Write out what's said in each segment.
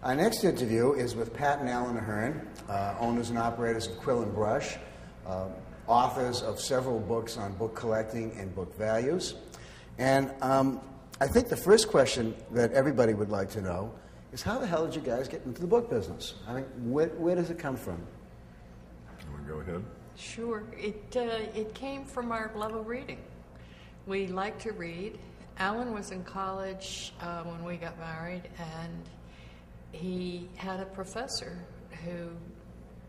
Our next interview is with Pat and Allen Ahearn, owners and operators of Quill and Brush, authors of several books on book collecting and book values. And I think the first question that everybody would like to know is, how the hell did you guys get into the book business? I mean, where does it come from? You want to go ahead? Sure. It came from our love of reading. We like to read. Alan was in college when we got married, and he had a professor who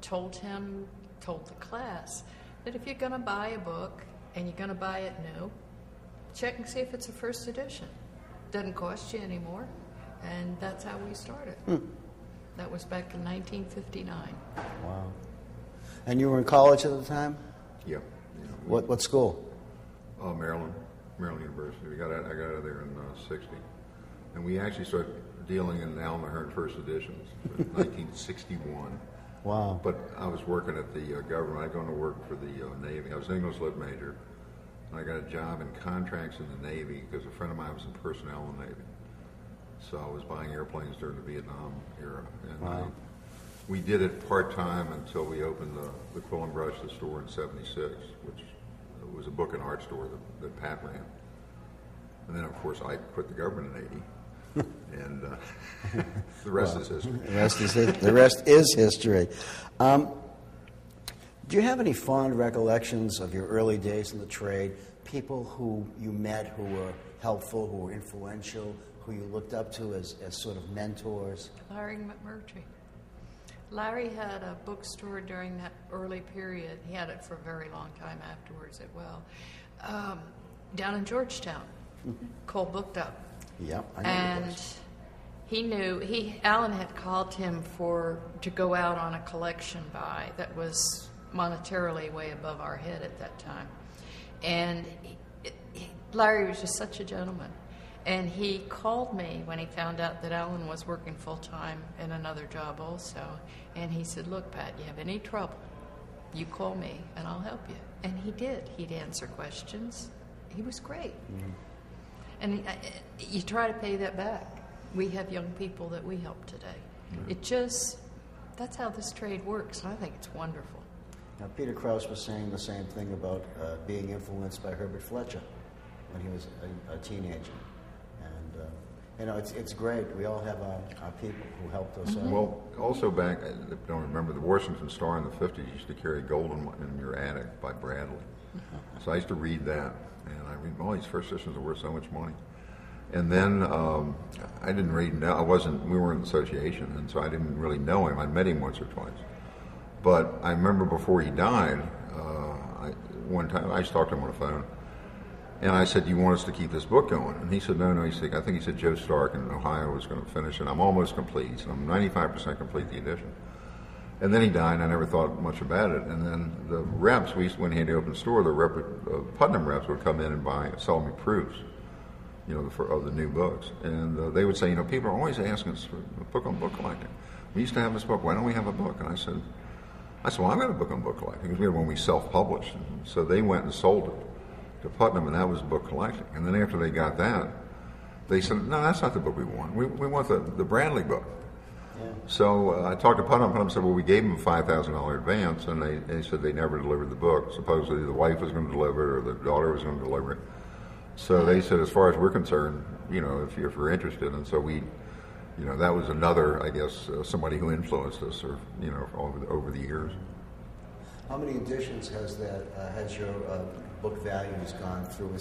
told the class that if you're going to buy a book and you're going to buy it new, check and see if it's a first edition. Doesn't cost you anymore, and that's how we started. That was back in 1959. Wow. And you were in college at the time? Yep. What school? Maryland University. I got out of there in '60, and we actually started dealing in Allen Ahearn first editions in 1961. Wow. But I was working at the government. I'd gone to work for the Navy. I was an English Lit major, and I got a job in contracts in the Navy because a friend of mine was in personnel in the Navy. So I was buying airplanes during the Vietnam era. And wow. We did it part-time until we opened the Quill and Brush, the store in '76, which was a book and art store that Pat ran. And then, of course, I quit the government in '80. And the rest is history. The rest is history. Do you have any fond recollections of your early days in the trade? People who you met who were helpful, who were influential, who you looked up to as sort of mentors? Larry McMurtry. Larry had a bookstore during that early period. He had it for a very long time afterwards as well. Down in Georgetown, called Booked Up. Yep, I know. And he knew, Alan had called him to go out on a collection buy that was monetarily way above our head at that time. And Larry was just such a gentleman. And he called me when he found out that Alan was working full-time in another job also. And he said, "Look, Pat, you have any trouble, you call me and I'll help you." And he did. He'd answer questions. He was great. Mm-hmm. And you try to pay that back. We have young people that we help today. Mm-hmm. That's how this trade works, and I think it's wonderful. Now, Peter Krause was saying the same thing about being influenced by Herbert Fletcher when he was a teenager. And, it's great. We all have our people who helped us out. Well, also back, I don't remember, the Washington Star in the 50s used to carry Gold in Your Attic by Bradley. So I used to read that. And I read, all these first editions are worth so much money. And then I didn't really know, we were in an association, and so I didn't really know him. I met him once or twice. But I remember before he died, one time, I just talked to him on the phone, and I said, "Do you want us to keep this book going?" And he said, no, I think he said Joe Stark in Ohio was going to finish it. I'm almost complete, so I'm 95% complete the edition. And then he died, and I never thought much about it. And then the reps, when he had to open the store, the Putnam reps would come in and sell me proofs, of the new books. And they would say, people are always asking us for a book on book collecting. We used to have this book. Why don't we have a book? And I said, well, I've got a book on book collecting, because we had one we self-published. And so they went and sold it to Putnam, and that was book collecting. And then after they got that, they said, no, that's not the book we want. We want the Bradley book. Yeah. So I talked to Putnam. Putnam said, well, we gave them a $5,000 advance, and they said they never delivered the book. Supposedly the wife was going to deliver it, or the daughter was going to deliver it. So they said, as far as we're concerned, if you're interested. And so we, that was another, I guess, somebody who influenced us, or over the years. How many editions has your book values gone through?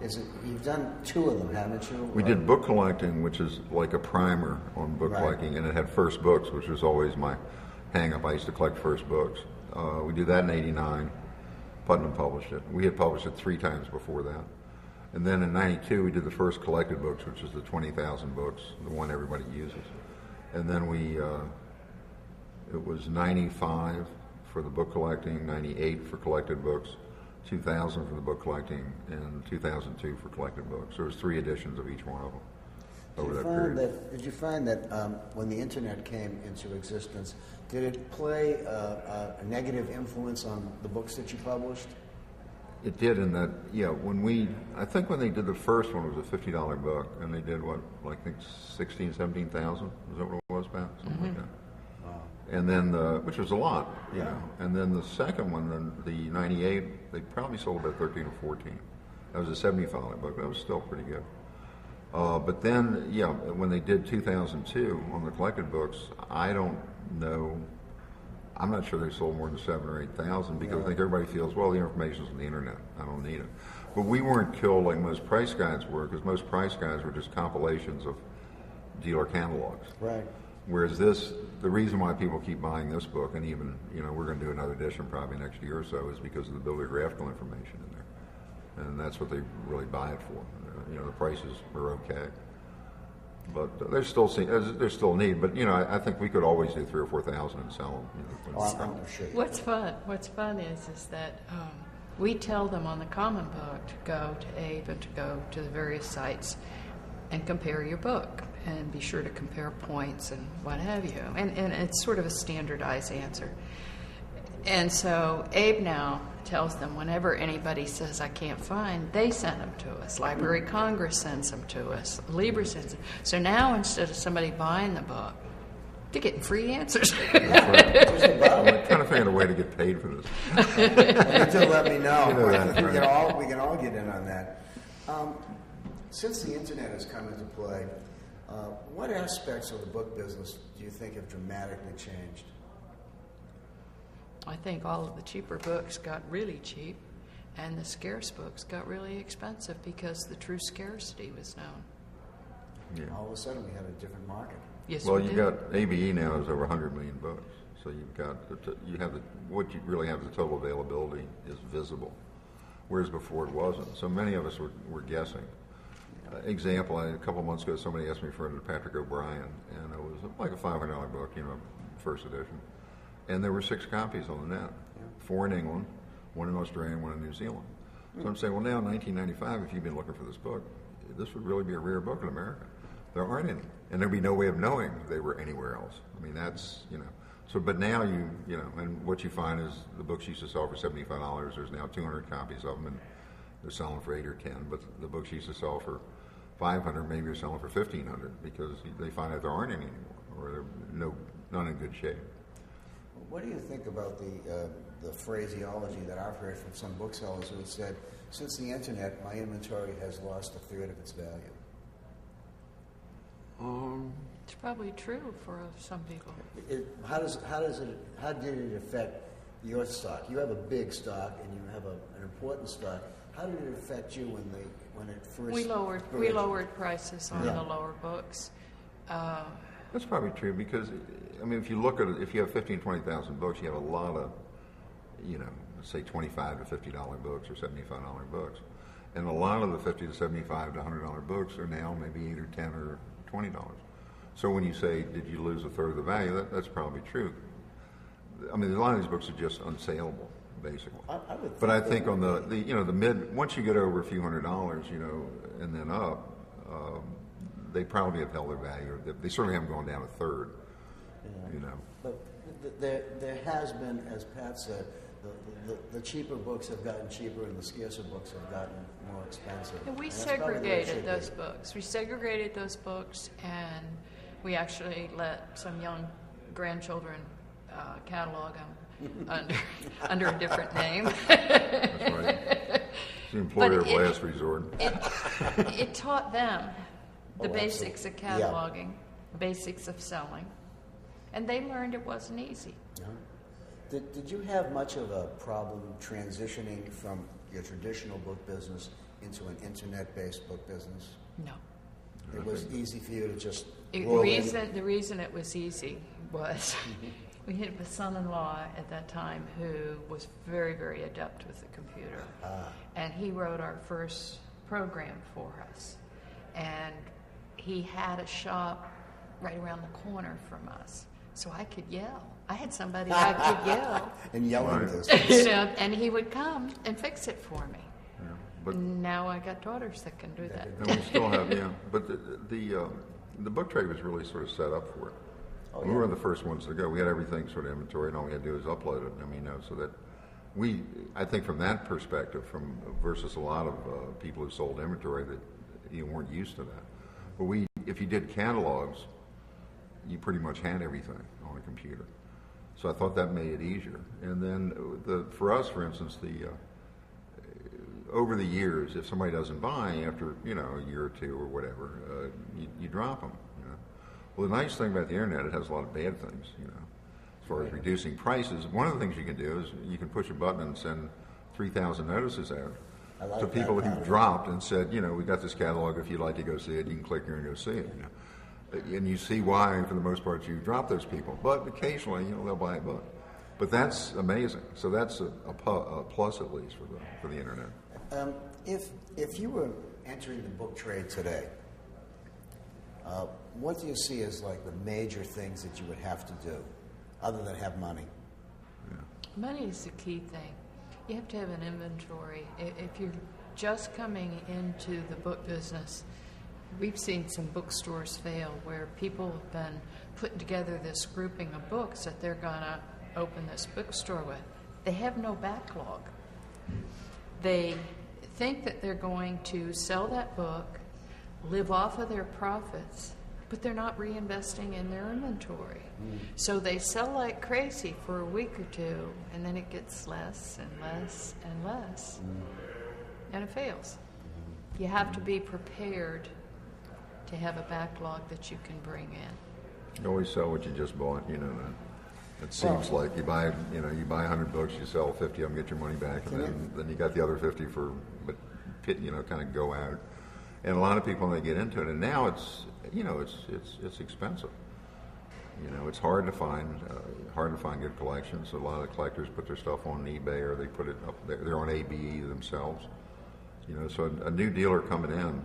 Is it you've done 2 of them, haven't you? We did book collecting, which is like a primer on book collecting, and it had first books, which was always my hang-up. I used to collect first books. We did that in '89. Putnam published it. We had published it 3 times before that. And then in '92, we did the first collected books, which is the 20,000 books, the one everybody uses. And then it was 95 for the book collecting, 98 for collected books, 2000 for the book collecting, and 2002 for collected books. There was 3 editions of each one of them over that period. Did you find that when the internet came into existence, did it play a negative influence on the books that you published? It did, in that, I think when they did the first one, it was a $50 book, and they did, I think 16,000, 17,000, is that what it was, Pat? Something like that. Wow. And then, which was a lot, you Yeah. know. And then the second one, the 98, they probably sold about 13 or 14. That was a $70 book. That was still pretty good. But then, yeah, when they did 2002 on the collected books, I don't know. I'm not sure they sold more than 7,000 or 8,000 because I think everybody feels, well, the information's on the internet. I don't need it. But we weren't killed like most price guides were, because most price guides were just compilations of dealer catalogs. Right. Whereas this, the reason why people keep buying this book, and even, you know, we're going to do another edition probably next year or so, is because of the bibliographical information in there. And that's what they really buy it for. You know, the prices are okay. But there's still a need. But, you know, I think we could always do 3,000 or 4,000 and sell them. You know, I'm sure. What's fun is that we tell them on the Common Book to go to Abe and to go to the various sites and compare your book and be sure to compare points and what have you. And it's sort of a standardized answer. And so Abe now tells them whenever anybody says, I can't find, they send them to us. Library of Congress sends them to us. Libra sends them. So now instead of somebody buying the book, they're getting free answers. I'm trying to figure out a way to get paid for this. You do let me know. You know that, right? We can all get in on that. Since the internet has come into play, what aspects of the book business do you think have dramatically changed? I think all of the cheaper books got really cheap, and the scarce books got really expensive because the true scarcity was known. Yeah. All of a sudden, we had a different market. Yes, Well, we you did. got ABE now is over 100 million books. So you've got what you really have, the total availability is visible, whereas before it wasn't. So many of us were guessing. Example, a couple of months ago, somebody asked me for a Patrick O'Brien, and it was like a $500 book, you know, first edition. And there were 6 copies on the net, 4 in England, 1 in Australia, and 1 in New Zealand. So I'm saying, well, now in 1995, if you've been looking for this book, this would really be a rare book in America. There aren't any, and there'd be no way of knowing they were anywhere else. I mean, that's, you know. So, but now you know, and what you find is the books used to sell for $75. There's now 200 copies of them, and they're selling for 8 or 10. But the books used to sell for 500, maybe you're selling for 1,500 because they find out there aren't any anymore, or they're not in good shape. What do you think about the phraseology that I've heard from some booksellers who have said, since the internet, my inventory has lost a third of its value? It's probably true for some people. How did it affect your stock? You have a big stock and you have an important stock. How did it affect you when it first? We lowered prices on the lower books. That's probably true because, I mean, if you look at it, if you have 15,000, 20,000 books, you have a lot of, you know, say $25 to $50 books or $75 books. And a lot of the $50 to $75 to $100 books are now maybe 8 or 10 or $20. So when you say, did you lose a third of the value, that's probably true. I mean, a lot of these books are just unsaleable, basically. But I think on the you know, the mid, once you get over a few $100s, you know, and then up, they probably have held their value. They certainly haven't gone down a third, you know. But there has been, as Pat said, the cheaper books have gotten cheaper and the scarcer books have gotten more expensive. And we that's probably the way it segregated should those be. books. We segregated those books, and we actually let some young grandchildren catalog them under a different name. That's right. It's the employer of last resort. It taught them the Oh, basics of absolutely. Yeah. cataloging, basics of selling, and they learned it wasn't easy. Yeah. Did you have much of a problem transitioning from your traditional book business into an internet-based book business? No. It was easy for you to just The roll in. reason it was easy was we had a son-in-law at that time who was very, very adept with the computer. And he wrote our first program for us. And he had a shop right around the corner from us. So I could yell. I had somebody I could yell. And yelling Right. distance. You know, and he would come and fix it for me. Yeah. But Now I got daughters that can do that. and we still have, yeah. But the book trade was really sort of set up for it. Oh, We yeah. were the first ones to go. We had everything sort of inventory, and all we had to do was upload it. I mean, you know, so that I think from that perspective, from versus a lot of people who sold inventory, that you weren't used to that. But if you did catalogs, you pretty much had everything on a computer. So I thought that made it easier. And then for us, for instance, over the years, if somebody doesn't buy after a year or two or whatever, you drop them. Well, the nice thing about the internet, it has a lot of bad things. As far as reducing prices, one of the things you can do is you can push a button and send 3,000 notices out to people who've dropped and said, we got this catalog. If you'd like to go see it, you can click here and go see it. And you see why, for the most part, you drop those people. But occasionally, they'll buy a book. But that's amazing. So that's a plus, at least, for the internet. If you were entering the book trade today, what do you see as like the major things that you would have to do, other than have money? Yeah. Money is the key thing. You have to have an inventory. If you're just coming into the book business, we've seen some bookstores fail where people have been putting together this grouping of books that they're going to open this bookstore with. They have no backlog. They think that they're going to sell that book, live off of their profits, but they're not reinvesting in their inventory. So they sell like crazy for a week or two, and then it gets less and less and less, and it fails. You have to be prepared to have a backlog that you can bring in. You always sell what you just bought, It seems like you buy 100 books, you sell 50 of them, get your money back, and then you got the other 50 kind of go out. And a lot of people, when they get into it, and now it's expensive. It's hard to find good collections. A lot of collectors put their stuff on eBay, or they put it up. They're on ABE themselves. So a new dealer coming in,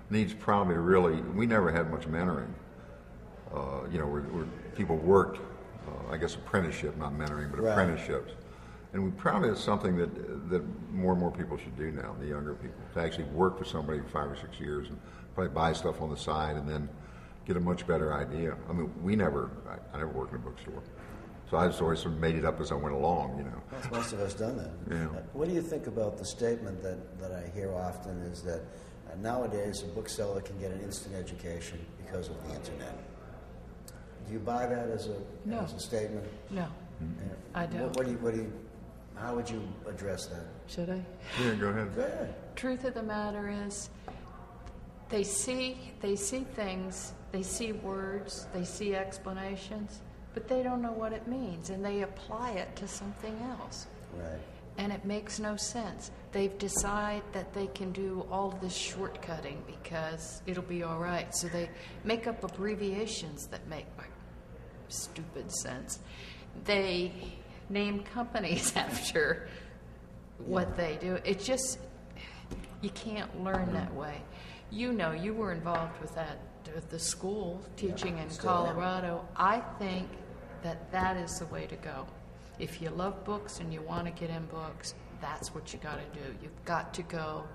needs probably really. We never had much mentoring. Where people worked, I guess apprenticeship, not mentoring, but apprenticeships. And we probably it's something that more and more people should do now, the younger people, to actually work for somebody for 5 or 6 years and probably buy stuff on the side and then get a much better idea. I mean, I never worked in a bookstore. So I just always sort of made it up as I went along, Well, most of us done that. Yeah. What do you think about the statement that I hear often is that nowadays a bookseller can get an instant education because of the internet? Do you buy that as a statement? No, I don't. How would you address that? Should I? Yeah, go ahead. Go ahead. Truth of the matter is, they see things, they see words, they see explanations, but they don't know what it means, and they apply it to something else. Right. And it makes no sense. They've decided that they can do all this shortcutting because it'll be all right. So they make up abbreviations that make stupid sense. They name companies after what they do. It's just, you can't learn that way. You were involved with that, with the school, teaching in Colorado. I think that is the way to go. If you love books and you want to get in books, that's what you got to do. You've got to go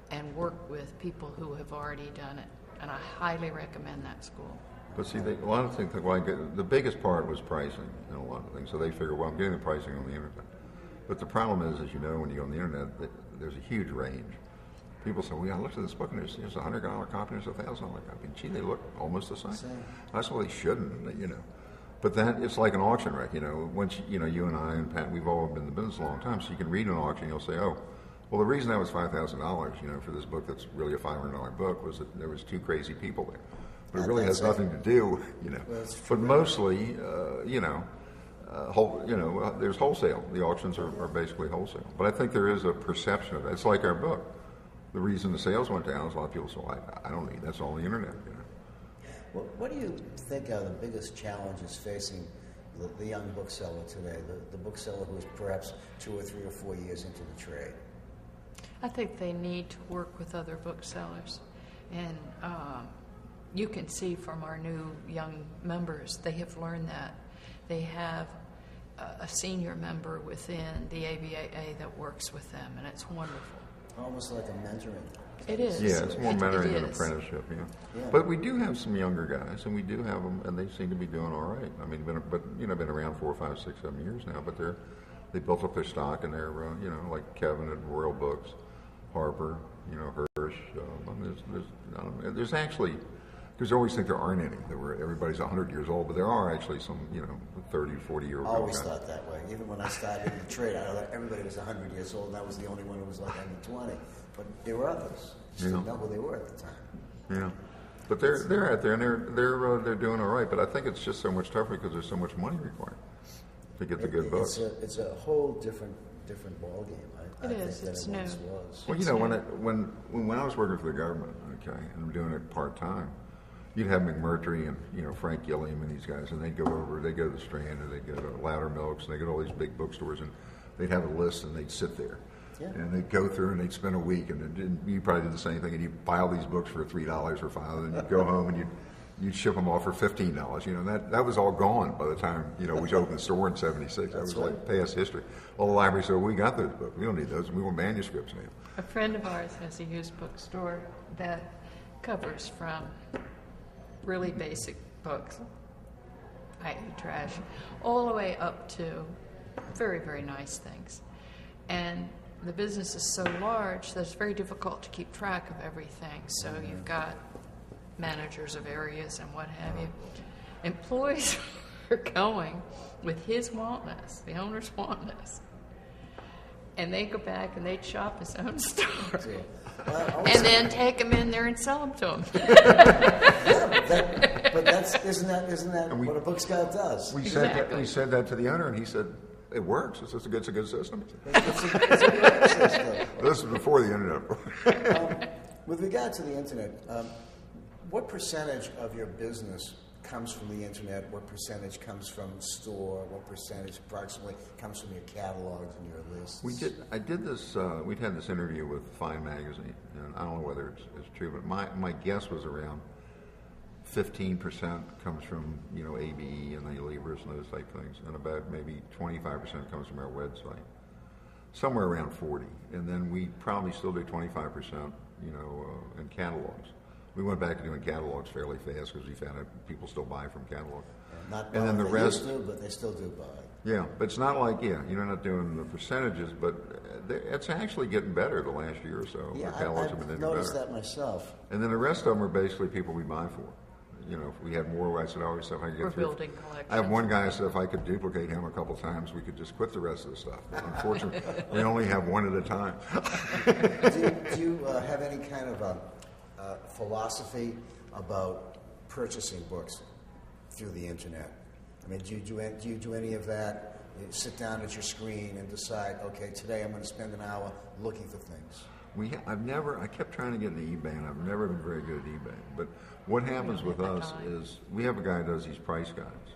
and work with people who have already done it. And I highly recommend that school. But see, a lot of things, the biggest part was pricing in a lot of things. So they figure, well, I'm getting the pricing on the internet. But the problem is, as you know, when you go on the internet, there's a huge range. People say, well, I looked at this book and there's a $100 copy and there's a $1,000 copy. Gee, they look almost the same. That's why they shouldn't, But that it's like an auction wreck, Once you and I and Pat, we've all been in the business a long time, so you can read an auction, you'll say, oh, well, the reason that was $5,000, for this book that's really a $500 book was that there was 2 crazy people there. But it really has nothing to do, Well, But mostly, there's wholesale. The auctions are basically wholesale. But I think there is a perception of it. It's like our book. The reason the sales went down is a lot of people say, I don't need that's all the internet, What do you think are the biggest challenges facing the young bookseller today, the bookseller who is perhaps 2 or 3 or 4 years into the trade? I think they need to work with other booksellers. And you can see from our new young members, they have learned that. They have a senior member within the ABAA that works with them, and it's wonderful. Almost like a mentoring. It is. Yeah, it's more mentoring than is. apprenticeship, But we do have some younger guys, and we do have them, and they seem to be doing all right. I mean, been around 4, 5, 6, 7 years now, but they built up their stock, and they're, like Kevin at Royal Books, Harper, Hirsch. There's actually, Because they always think there aren't any. Everybody's 100 years old, but there are actually some, 30, 40-year-old I always guys. thought that way. Even when I started in the trade, I thought everybody was 100 years old, and I was the only one who was like under 20. But there were others. Just didn't know who they were at the time. Yeah. But they're out there, and they're doing all right. But I think it's just so much tougher because there's so much money required to get the good books. It's a whole different ball game. I think is. than It's it new. once was. Well, when I was working for the government, okay, and I'm doing it part time, you'd have McMurtry and Frank Gilliam and these guys, and they'd go to the Strand, or they'd go to Loudermilk's, and they'd go to all these big bookstores, and they'd have a list, and they'd sit there. Yeah. And they'd go through and they'd spend a week, and you probably did the same thing, and you'd buy all these books for $3 or $5, and you'd go home and you'd ship them off for $15. That was all gone by the time we opened the store in '76. That was like past history. Well, the library said, we got those books. We don't need those. We want manuscripts now. A friend of ours has a used bookstore that covers from really basic books, i.e. trash, all the way up to very, very nice things. And the business is so large that it's very difficult to keep track of everything. So you've got managers of areas and what have you. Employees are going with his wantness, the owner's wantness. And they go back and they shop his own store. And then take them in there and sell them to him. Isn't that what a book scout does? We said that to the owner, and he said, it works. It's a good system. It's a great system. This is before the internet. With regard to the internet, what percentage of your business comes from the internet? What percentage comes from the store? What percentage approximately comes from your catalogs and your lists? I did this. We'd had this interview with Fine Magazine, and I don't know whether it's true, but my guess was around 15% comes from ABE and the Libras and those type things, and about maybe 25% comes from our website, somewhere around 40, and then we probably still do 25%, in catalogs. We went back to doing catalogs fairly fast because we found out people still buy from catalogs. And then the rest, used to, but they still do buy. Yeah, but it's not like you're not doing the percentages, but it's actually getting better the last year or so. Yeah, I've noticed that myself. And then the rest of them are basically people we buy for. If we had more, I said, stuff I could get We're through. Building collections. I have one guy who said if I could duplicate him a couple times, we could just quit the rest of the stuff. But unfortunately, we only have one at a time. Do you have any kind of philosophy about purchasing books through the internet? I mean, do you do any of that? You sit down at your screen and decide, okay, today I'm going to spend an hour looking for things. I kept trying to get into eBay, and I've never been very good at eBay. But what happens with us is we have a guy who does these price guides.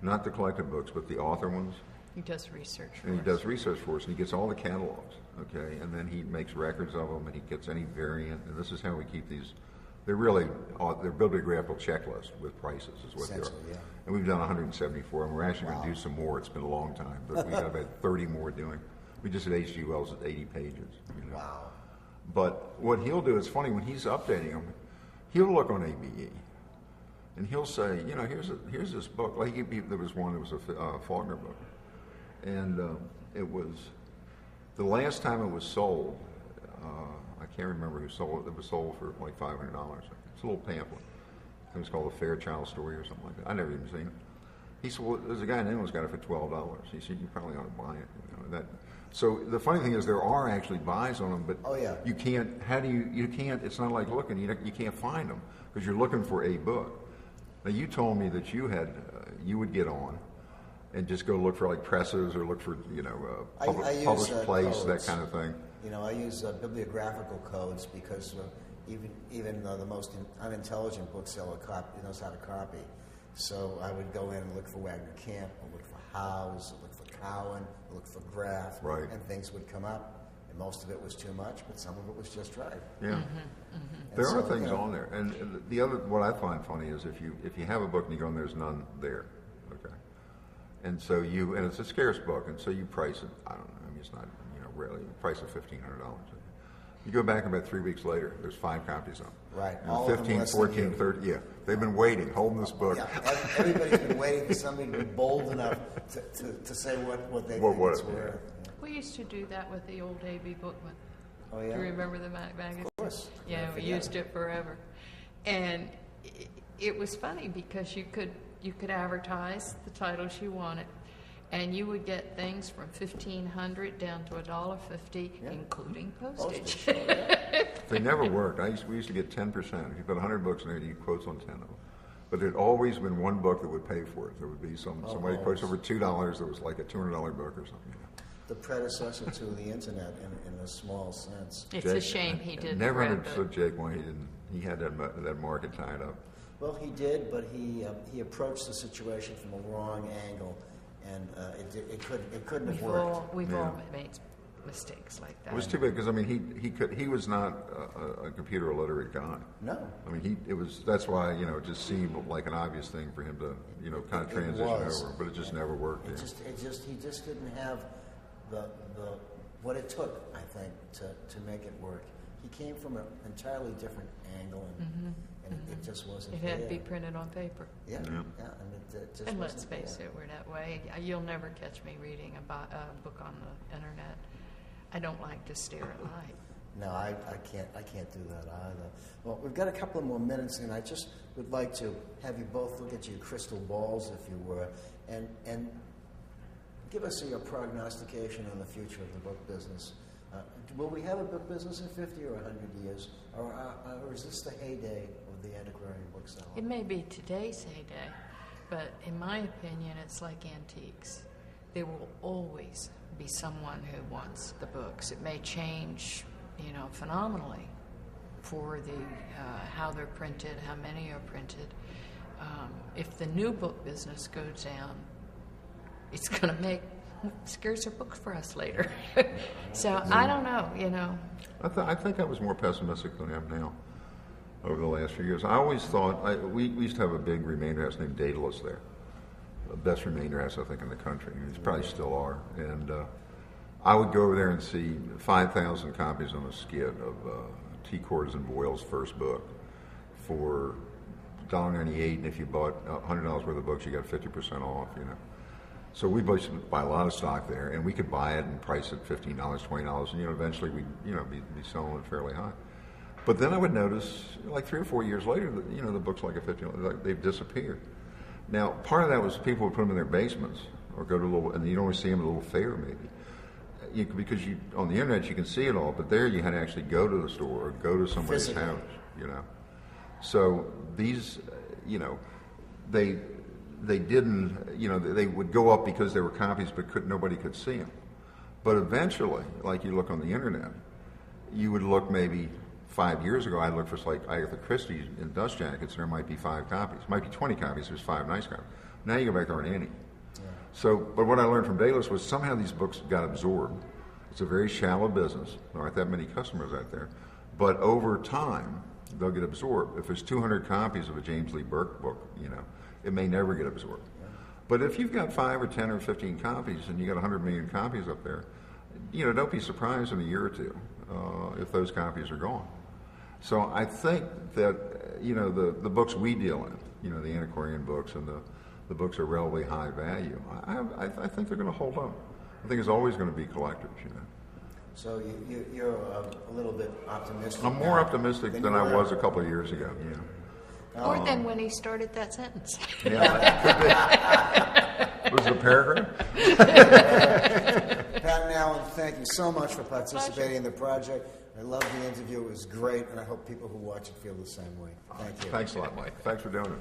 Not the collected books, but the author ones. He does research for us. And he does research for us, and he gets all the catalogs, okay? And then he makes records of them, and he gets any variant, and this is how we keep these. They're bibliographical checklists with prices is what they are. Yeah. And we've done 174, and we're actually going to do some more. It's been a long time, but we've got about 30 more doing. We just did H.G. Wells at 80 pages. Wow. But what he'll do, it's funny, when he's updating them, he'll look on ABE, and he'll say, here's this book. Like there was one, it was a Faulkner book. And it was, the last time it was sold, I can't remember who sold it. It was sold for like $500. It's a little pamphlet. It was called A Fairchild Story or something like that. I never even seen it. He said, well, there's a guy in England's got it for $12. He said, you probably ought to buy it. So the funny thing is there are actually buys on them, but you can't, it's not like looking, you can't find them because you're looking for a book. Now you told me that you would get on and just go look for like presses or look for, published place, codes, that kind of thing. I use bibliographical codes because even the most unintelligent bookseller knows how to copy. So I would go in and look for Wagner Camp, or look for Howes, or look for Cowan, or look for Graff, right. And things would come up. And most of it was too much, but some of it was just right. Yeah, there are things on there. And the other, what I find funny is if you have a book and you go and there's none there, okay, and so and it's a scarce book, and so you price it. I don't know. I mean, it's not rarely you price it $1,500. You go back about 3 weeks later, there's 5 copies of them. Right. And 15, 14, 30, yeah. They've been waiting, holding this book. Yeah, everybody's been waiting for somebody to be bold enough to say what they think it's worth. We used to do that with the old A.B. Bookman. Oh, yeah? Do you remember the magazine? Of course. Yeah, we used it forever. And it was funny because you could advertise the titles you wanted, and you would get things from $1,500 down to $1.50, including postage. They never worked. We used to get 10%. If you put 100 books in there, you get quotes on 10 of them. But there'd always been one book that would pay for it. There would be somebody quotes over $2 that was like a $200 book or something. The predecessor to the internet in a small sense. It's a shame he didn't. Never understood Jake why he didn't. He had that market tied up. Well, he did, but he approached the situation from a wrong angle, and it couldn't have worked. We've all made mistakes like that. It was too bad because I mean he was not a computer illiterate guy. No. I mean that's why it just seemed like an obvious thing for him to kind of transition over, but it just never worked. He just didn't have the what it took, I think, to make it work. He came from an entirely different angle, and it just wasn't. It had to be printed on paper. Yeah, and it just. And let's face it, we're that way. You'll never catch me reading a book on the internet. I don't like to stare at light. No, I can't do that either. Well, we've got a couple of more minutes, and I just would like to have you both look at your crystal balls, if you were, and give us your prognostication on the future of the book business. Will we have a book business in 50 or 100 years, or is this the heyday of the antiquarian bookseller? It may be today's heyday, but in my opinion, it's like antiques. There will always be someone who wants the books. It may change, phenomenally for how they're printed, how many are printed. If the new book business goes down, it's going to make scarcer books for us later. So I don't know. I think I was more pessimistic than I am now over the last few years. I always thought we used to have a big remainder house named Daedalus there. The best remainder house, I think, in the country. It's probably still are. And I would go over there and see 5,000 copies on a skid of T. Cordes and Boyle's first book for $1.98, and if you bought $100 worth of books, you got 50% off, So we used to buy a lot of stock there, and we could buy it and price it $15, $20, and eventually we'd be selling it fairly high. But then I would notice, like 3 or 4 years later, that the books like they've disappeared. Now, part of that was people would put them in their basements or go to and you'd only see them at a little fair maybe. Because on the internet you can see it all, but there you had to actually go to the store or go to somebody's house, So these, they didn't, they would go up because there were copies, but nobody could see them. But eventually, like you look on the internet, you would look maybe 5 years ago, I'd look for like Agatha Christie in dust jackets, and there might be 5 copies. Might be 20 copies, there's 5 nice copies. Now you go back, there aren't any. Yeah. So, but what I learned from Daedalus was somehow these books got absorbed. It's a very shallow business. There aren't that many customers out there. But over time, they'll get absorbed. If there's 200 copies of a James Lee Burke book, it may never get absorbed. Yeah. But if you've got 5 or 10 or 15 copies and you got 100 million copies up there, don't be surprised in a year or two if those copies are gone. So I think that, the books we deal in, the antiquarian books and the books are relatively high value. I think they're going to hold up. I think it's always going to be collectors, So you're a little bit optimistic. I'm more optimistic than I was a couple of years ago, Or than when he started that sentence. Yeah, that could be. Was it a paragraph? Pat and Allen, thank you so much for participating in the project. I loved the interview. It was great, and I hope people who watch it feel the same way. Thank you. Thanks a lot, Mike. Thanks for doing it.